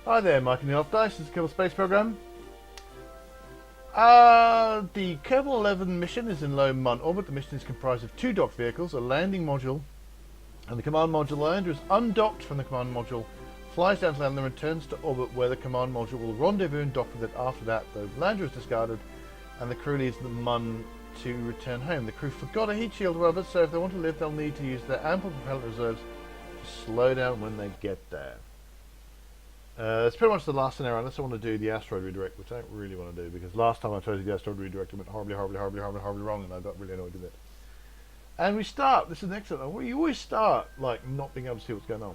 Hi there, Mike and the Off Dice. This is the Kerbal Space Program. The Kerbal 11 mission is in low Mun orbit. The mission is comprised of two docked vehicles, a landing module, and the command module. The lander is undocked from the command module, flies down to land, and returns to orbit where the command module will rendezvous and dock with it. After that, the lander is discarded, and the crew leaves the Mun to return home. The crew forgot a heat shield, however, so if they want to live, they'll need to use their ample propellant reserves to slow down when they get there. It's pretty much the last scenario, unless I want to do the asteroid redirect, which I don't really want to do, because last time I tried to do the asteroid redirect, it went horribly wrong, and I got really annoyed with it. And we start. This is an excellent. We always start like not being able to see what's going on,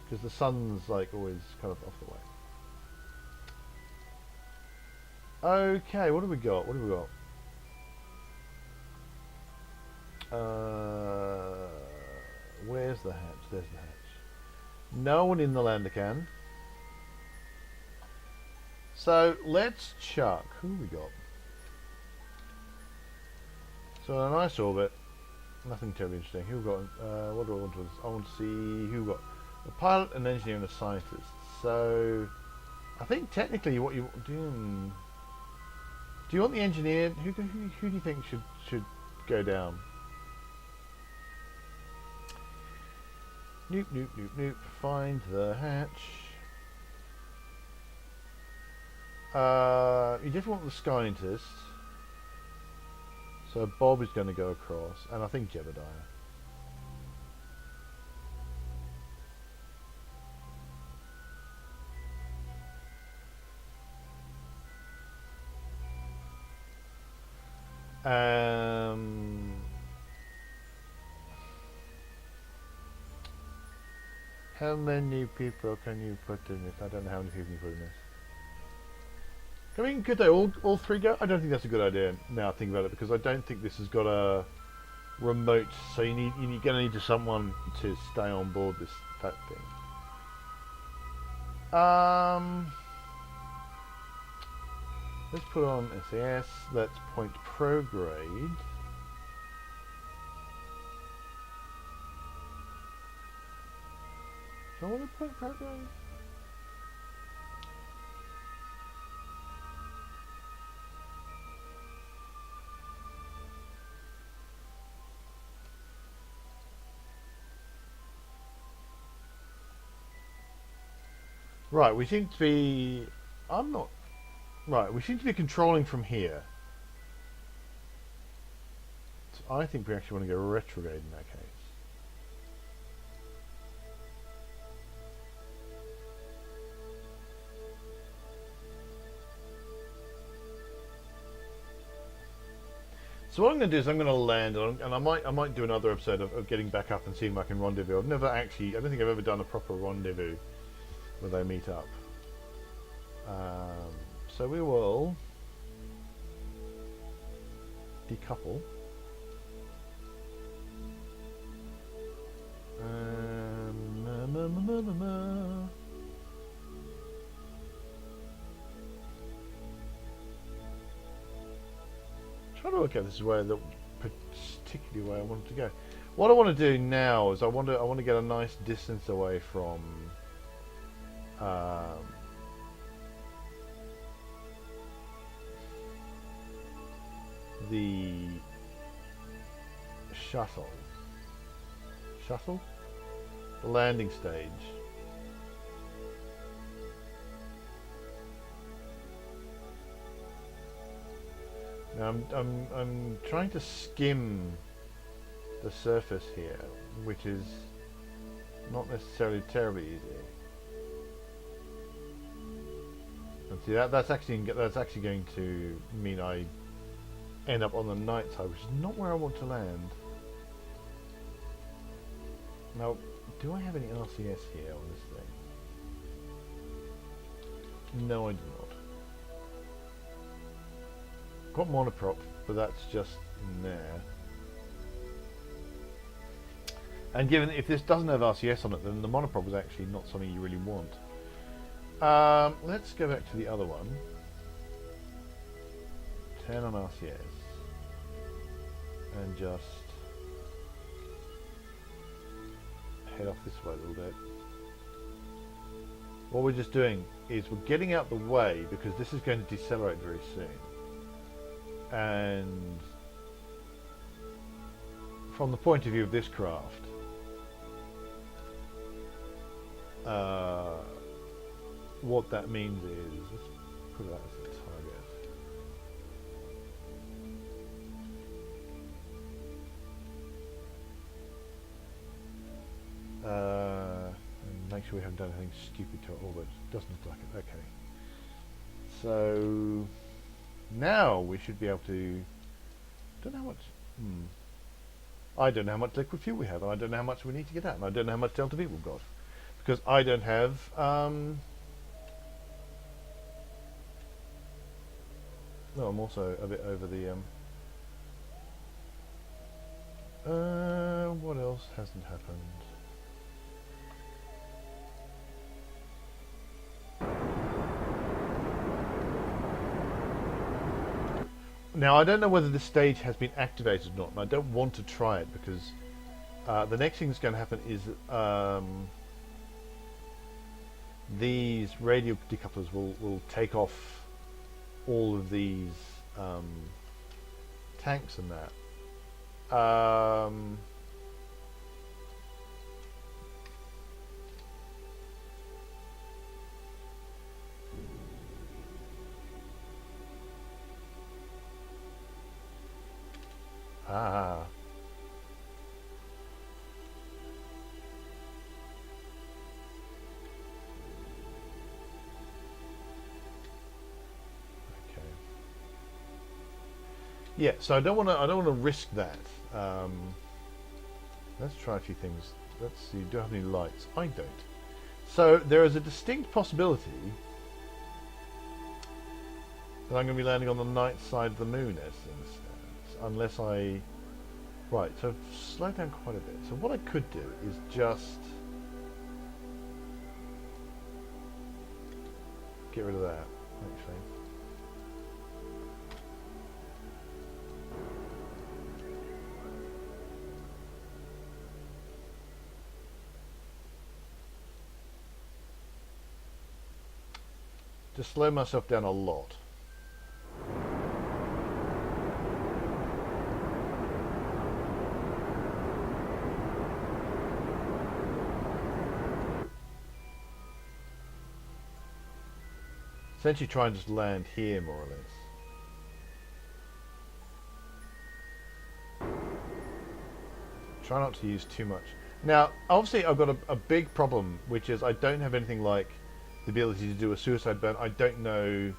because the sun's like always kind of off the way. Okay, what have we got? What have we got? Where's the hatch? There's the hatch. No one in the lander can. So let's chuck. Who have we got? So a nice orbit. Nothing terribly interesting. Who got? What do I want to? I want to see who got a pilot, an engineer, and a scientist. So I think technically what you do. Do you want the engineer? Who do you think should go down? Nope, nope, nope, nope. Find the hatch. You definitely want the scientist. So Bob is going to go across, and I think Jebediah. How many people can you put in this? I don't know how many people you put in this. I mean, could they all three go? I don't think that's a good idea now I think about it, because I don't think this has got a remote, so you're going to need someone to stay on board that thing. Let's put on SAS. Let's point prograde. Do I want to point prograde? Right, we seem to be... I'm not... Right, we seem to be controlling from here. So I think we actually want to go retrograde in that case. So what I'm going to do is I'm going to land, and I might do another episode of getting back up and seeing if I can rendezvous. I don't think I've ever done a proper rendezvous where they meet up. So we will decouple. Trying to work out this is where the particularly way I want it to go. What I want to do now is I want to get a nice distance away from the shuttle, the landing stage. Now I'm trying to skim the surface here, which is not necessarily terribly easy. And see that's actually going to mean I end up on the night side, which is not where I want to land. Now, do I have any RCS here on this thing? No, I do not. Got monoprop, but that's just in there. And given if this doesn't have RCS on it, then the monoprop is actually not something you really want. Let's go back to the other one. 10 on RCS. And just head off this way a little bit. What we're just doing is we're getting out the way because this is going to decelerate very soon. And from the point of view of this craft, what that means is, let's put that as a target. And make sure we haven't done anything stupid to it. Oh, but it doesn't look like it. Okay. So now we should be able to. Don't know how much. I don't know how much liquid fuel we have, and I don't know how much we need to get out, and I don't know how much delta V we've got, because I don't have. No, I'm also a bit over the. What else hasn't happened? Now, I don't know whether this stage has been activated or not, and I don't want to try it because the next thing that's going to happen is these radio decouplers will take off all of these tanks and that. Ah. Okay. Yeah, so I don't want to risk that. Let's try a few things. Let's see. Do I have any lights? I don't. So there is a distinct possibility that I'm going to be landing on the night side of the moon unless I... Right, so I've slowed down quite a bit. So what I could do is just get rid of that, actually. Just slow myself down a lot. Essentially try and just land here, more or less. Try not to use too much. Now, obviously I've got a big problem, which is I don't have anything like the ability to do a suicide burn. I don't know...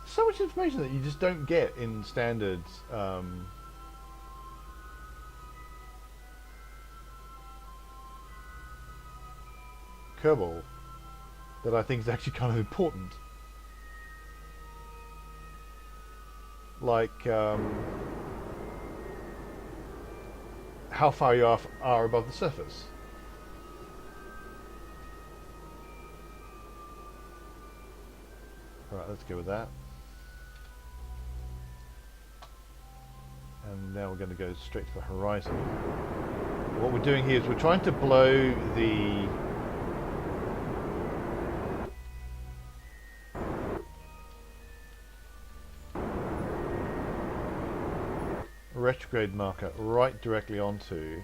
So much information that you just don't get in standard Kerbal that I think is actually kind of important. Like how far you are above the surface. Right, let's go with that. And now we're going to go straight to the horizon. What we're doing here is we're trying to blow the retrograde marker right directly onto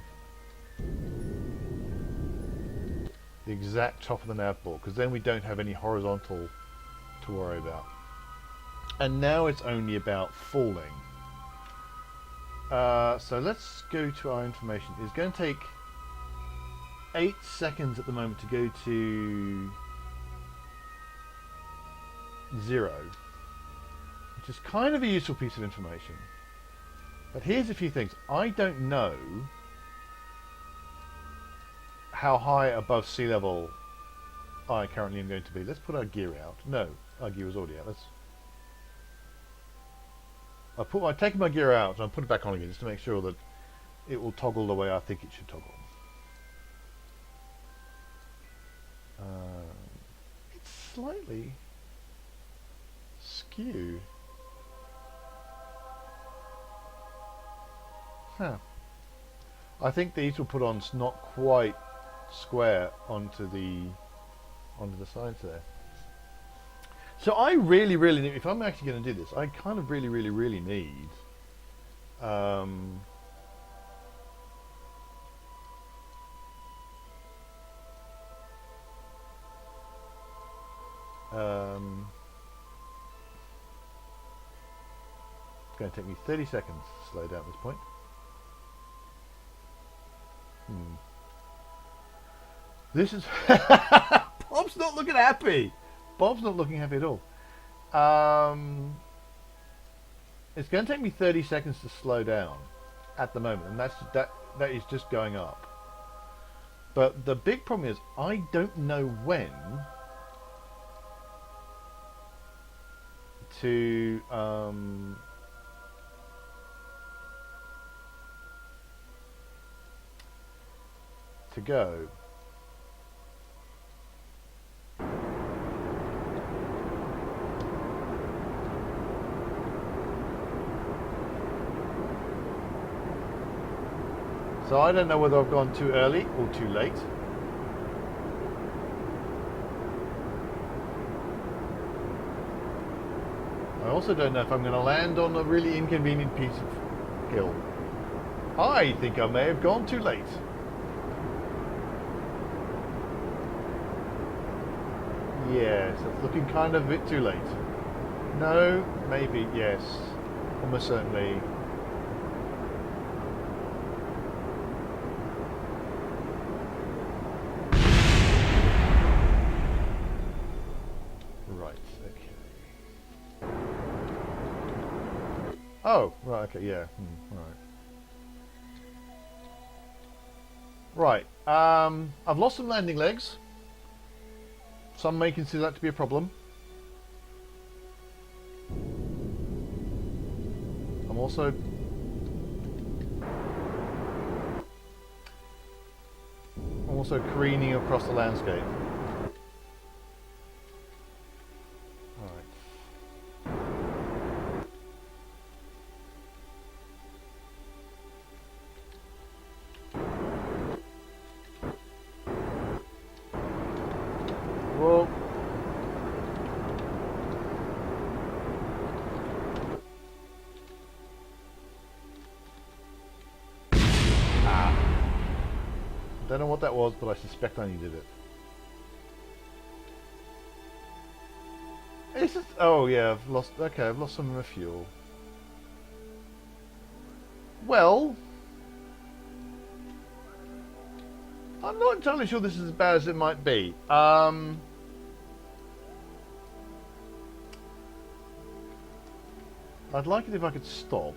the exact top of the nav ball, because then we don't have any horizontal to worry about. And now it's only about falling. So let's go to our information. It's going to take 8 seconds at the moment to go to 0, which is kind of a useful piece of information. But here's a few things. I don't know how high above sea level I currently am going to be. Let's put our gear out. No, our gear is already out. I've taken my gear out and I'll put it back on again just to make sure that it will toggle the way I think it should toggle. It's slightly skew. Huh. I think these were put on not quite square onto onto the sides there. So I really need, if I'm actually going to do this, I kind of really need um, it's going to take me 30 seconds to slow down at this point. This is Bob's not looking happy. Bob's not looking happy at all. It's going to take me 30 seconds to slow down at the moment, and that is just going up. But the big problem is I don't know when to go. So I don't know whether I've gone too early or too late. I also don't know if I'm going to land on a really inconvenient piece of hill. I think I may have gone too late. Yes, it's looking kind of a bit too late. No, maybe, yes. Almost certainly. Right, okay. Oh, right, okay, yeah. Right. Right, I've lost some landing legs. Some may consider that to be a problem. I'm also careening across the landscape. Whoa. Don't know what that was, but I suspect I needed it. It's just, oh yeah, I've lost some of my fuel. Well, I'm not entirely sure this is as bad as it might be. I'd like it if I could stop.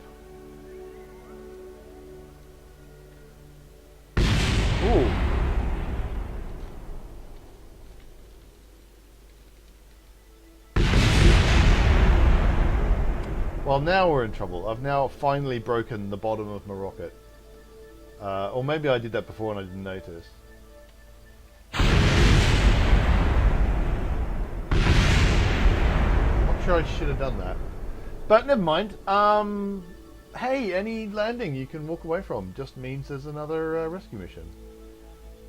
Ooh. Well, now we're in trouble. I've now finally broken the bottom of my rocket. Or maybe I did that before and I didn't notice. Not sure I should have done that. But never mind. Hey, any landing you can walk away from just means there's another rescue mission.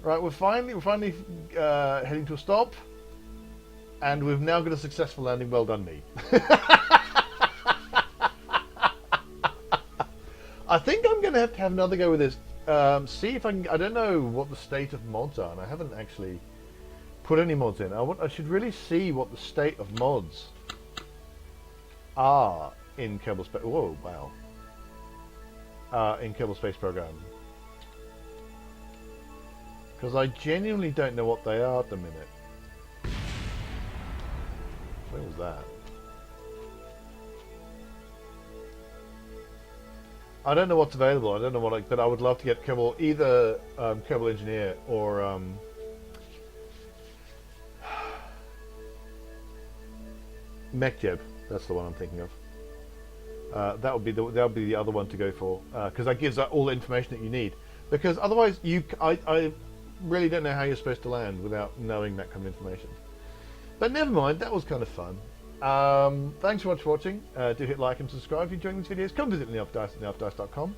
Right, we're finally heading to a stop, and we've now got a successful landing. Well done, me. I think I'm going to have another go with this. See if I can. I don't know what the state of mods are, and I haven't actually put any mods in. I should really see what the state of mods are in Kerbal Space. Whoa, wow. In Kerbal Space Program. Because I genuinely don't know what they are at the minute. Where was that? I don't know what's available. I don't know what, but I would love to get Kerbal, either Kerbal Engineer or MechJeb. That's the one I'm thinking of. That would be the other one to go for, because that gives all the information that you need. Because otherwise, I really don't know how you're supposed to land without knowing that kind of information. But never mind, that was kind of fun. Thanks so much for watching. Do hit like and subscribe if you're enjoying these videos. Come visit me at neopdice.com.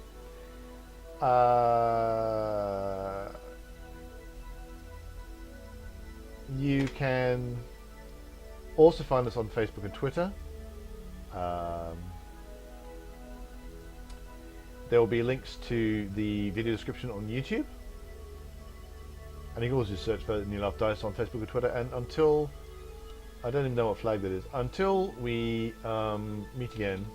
You can also find us on Facebook and Twitter. There will be links to the video description on YouTube. And you can also search for New Love Dice on Facebook and Twitter. And until, I don't even know what flag that is, until we meet again,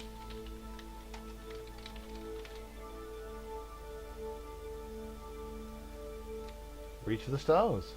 reach for the stars.